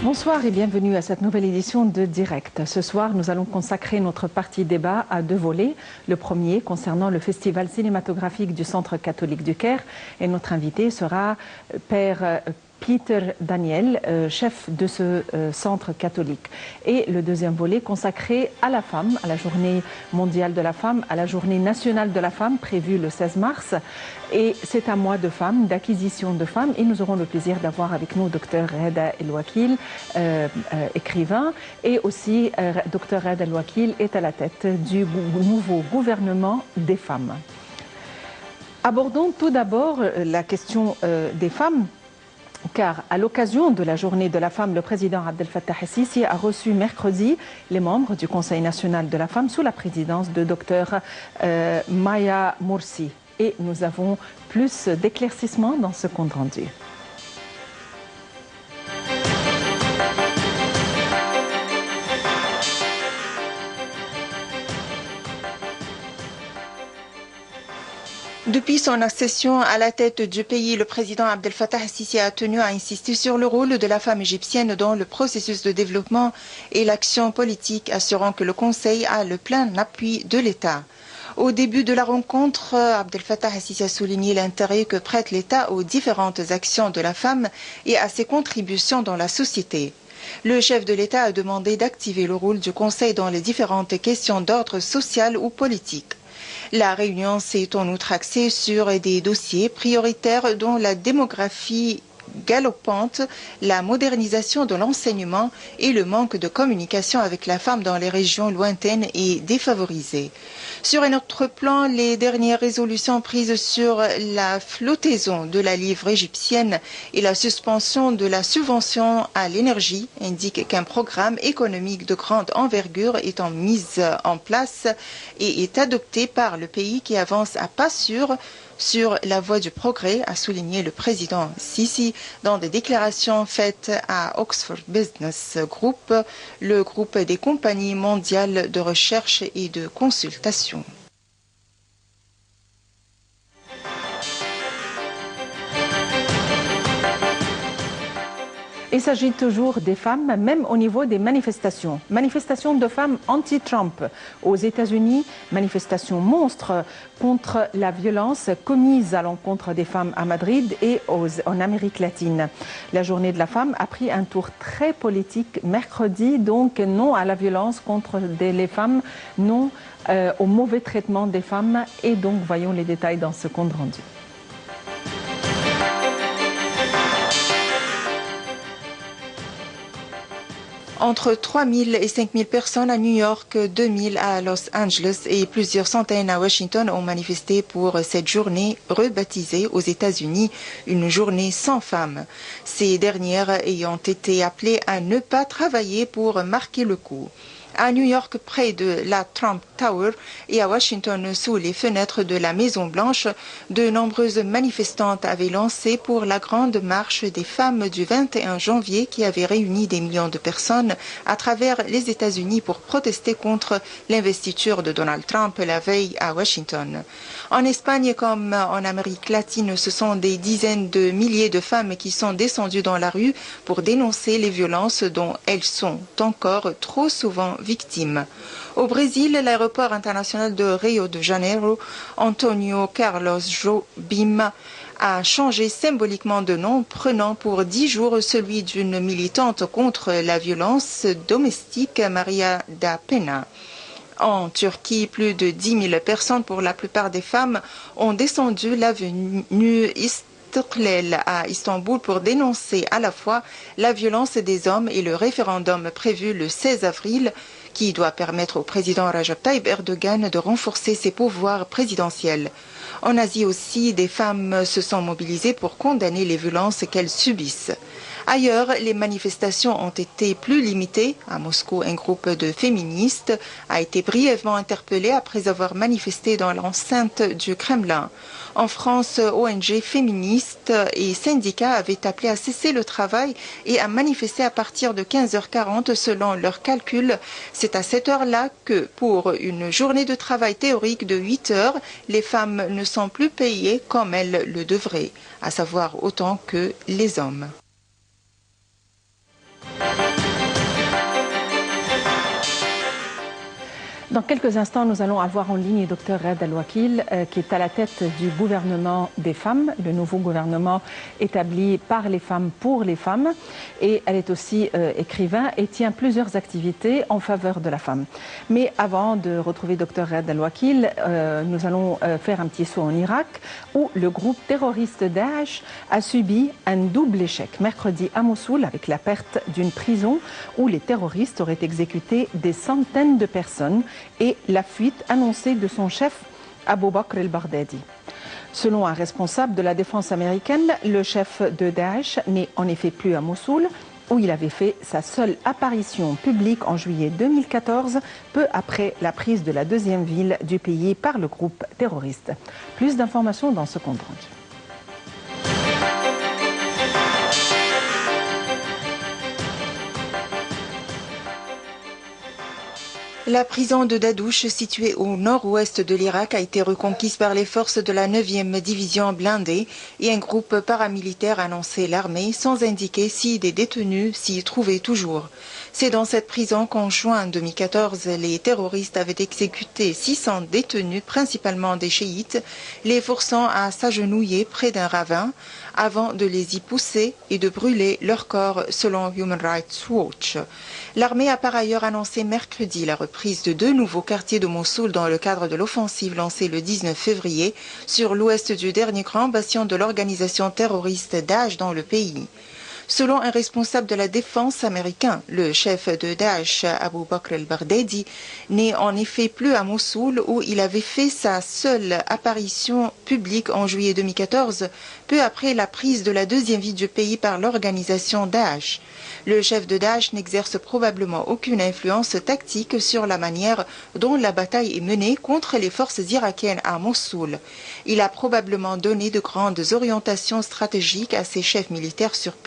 Bonsoir et bienvenue à cette nouvelle édition de Direct. Ce soir, nous allons consacrer notre partie débat à deux volets. Le premier concernant le festival cinématographique du Centre catholique du Caire. Et notre invité sera Père Peter Daniel, chef de ce centre catholique. Et le deuxième volet consacré à la femme, à la journée mondiale de la femme, à la journée nationale de la femme prévue le 16 mars. Et c'est un mois de femmes, d'acquisition de femmes. Et nous aurons le plaisir d'avoir avec nous Dr Reda El Wakil, écrivain. Et aussi, Dr Reda El Wakil est à la tête du nouveau gouvernement des femmes. Abordons tout d'abord la question des femmes. Car à l'occasion de la journée de la femme, le président Abdel Fattah el-Sisi a reçu mercredi les membres du Conseil national de la femme sous la présidence de Dr Maya Morsi. Et nous avons plus d'éclaircissements dans ce compte rendu. Depuis son accession à la tête du pays, le président Abdel Fattah el-Sisi a tenu à insister sur le rôle de la femme égyptienne dans le processus de développement et l'action politique, assurant que le Conseil a le plein appui de l'État. Au début de la rencontre, Abdel Fattah el-Sisi a souligné l'intérêt que prête l'État aux différentes actions de la femme et à ses contributions dans la société. Le chef de l'État a demandé d'activer le rôle du Conseil dans les différentes questions d'ordre social ou politique. La réunion s'est en outre axée sur des dossiers prioritaires dont la démographie galopante, la modernisation de l'enseignement et le manque de communication avec la femme dans les régions lointaines et défavorisées. Sur un autre plan, les dernières résolutions prises sur la flottaison de la livre égyptienne et la suspension de la subvention à l'énergie indiquent qu'un programme économique de grande envergure est mis en place et est adopté par le pays qui avance à pas sûrs sur la voie du progrès, a souligné le président Sisi dans des déclarations faites à Oxford Business Group, le groupe des compagnies mondiales de recherche et de consultation. Il s'agit toujours des femmes, même au niveau des manifestations. Manifestations de femmes anti-Trump aux États-Unis, manifestations monstres contre la violence commise à l'encontre des femmes à Madrid et en Amérique latine. La journée de la femme a pris un tour très politique mercredi, donc non à la violence contre les femmes, non au mauvais traitement des femmes. Et donc voyons les détails dans ce compte rendu. Entre 3 000 et 5 000 personnes à New York, 2 000 à Los Angeles et plusieurs centaines à Washington ont manifesté pour cette journée rebaptisée aux États-Unis une journée sans femmes. Ces dernières ayant été appelées à ne pas travailler pour marquer le coup. À New York, près de la Trump Tower, et à Washington, sous les fenêtres de la Maison-Blanche, de nombreuses manifestantes avaient lancé pour la grande marche des femmes du 21 janvier qui avait réuni des millions de personnes à travers les États-Unis pour protester contre l'investiture de Donald Trump la veille à Washington. En Espagne comme en Amérique latine, ce sont des dizaines de milliers de femmes qui sont descendues dans la rue pour dénoncer les violences dont elles sont encore trop souvent victimes. Au Brésil, l'aéroport international de Rio de Janeiro, Antonio Carlos Jobim, a changé symboliquement de nom, prenant pour 10 jours celui d'une militante contre la violence domestique, Maria da Pena. En Turquie, plus de 10 000 personnes, pour la plupart des femmes, ont descendu l'avenue Istiklal à Istanbul pour dénoncer à la fois la violence des hommes et le référendum prévu le 16 avril qui doit permettre au président Recep Tayyip Erdogan de renforcer ses pouvoirs présidentiels. En Asie aussi, des femmes se sont mobilisées pour condamner les violences qu'elles subissent. Ailleurs, les manifestations ont été plus limitées. À Moscou, un groupe de féministes a été brièvement interpellé après avoir manifesté dans l'enceinte du Kremlin. En France, ONG féministes et syndicats avaient appelé à cesser le travail et à manifester à partir de 15h40 selon leurs calculs. C'est à cette heure-là que, pour une journée de travail théorique de 8 heures, les femmes ne sont plus payées comme elles le devraient, à savoir autant que les hommes. Dans quelques instants, nous allons avoir en ligne Dr Raed Al-Wakil, qui est à la tête du gouvernement des femmes, le nouveau gouvernement établi par les femmes pour les femmes. Et elle est aussi écrivain et tient plusieurs activités en faveur de la femme. Mais avant de retrouver Dr Raed Al-Wakil, nous allons faire un petit saut en Irak, où le groupe terroriste Daesh a subi un double échec. Mercredi à Mossoul, avec la perte d'une prison où les terroristes auraient exécuté des centaines de personnes, et la fuite annoncée de son chef Abu Bakr el-Baghdadi. Selon un responsable de la défense américaine, le chef de Daesh n'est en effet plus à Mossoul, où il avait fait sa seule apparition publique en juillet 2014, peu après la prise de la deuxième ville du pays par le groupe terroriste. Plus d'informations dans ce compte rendu. La prison de Dadouche, située au nord-ouest de l'Irak, a été reconquise par les forces de la 9e division blindée et un groupe paramilitaire a annoncé l'armée sans indiquer si des détenus s'y trouvaient toujours. C'est dans cette prison qu'en juin 2014, les terroristes avaient exécuté 600 détenus, principalement des chiites, les forçant à s'agenouiller près d'un ravin avant de les y pousser et de brûler leur corps, selon Human Rights Watch. L'armée a par ailleurs annoncé mercredi la reprise de 2 nouveaux quartiers de Mossoul dans le cadre de l'offensive lancée le 19 février sur l'ouest du dernier grand bastion de l'organisation terroriste Daesh dans le pays. Selon un responsable de la défense américain, le chef de Daesh, Abu Bakr el-Baghdadi, n'est en effet plus à Mossoul où il avait fait sa seule apparition publique en juillet 2014, peu après la prise de la deuxième ville du pays par l'organisation Daesh. Le chef de Daesh n'exerce probablement aucune influence tactique sur la manière dont la bataille est menée contre les forces irakiennes à Mossoul. Il a probablement donné de grandes orientations stratégiques à ses chefs militaires sur place.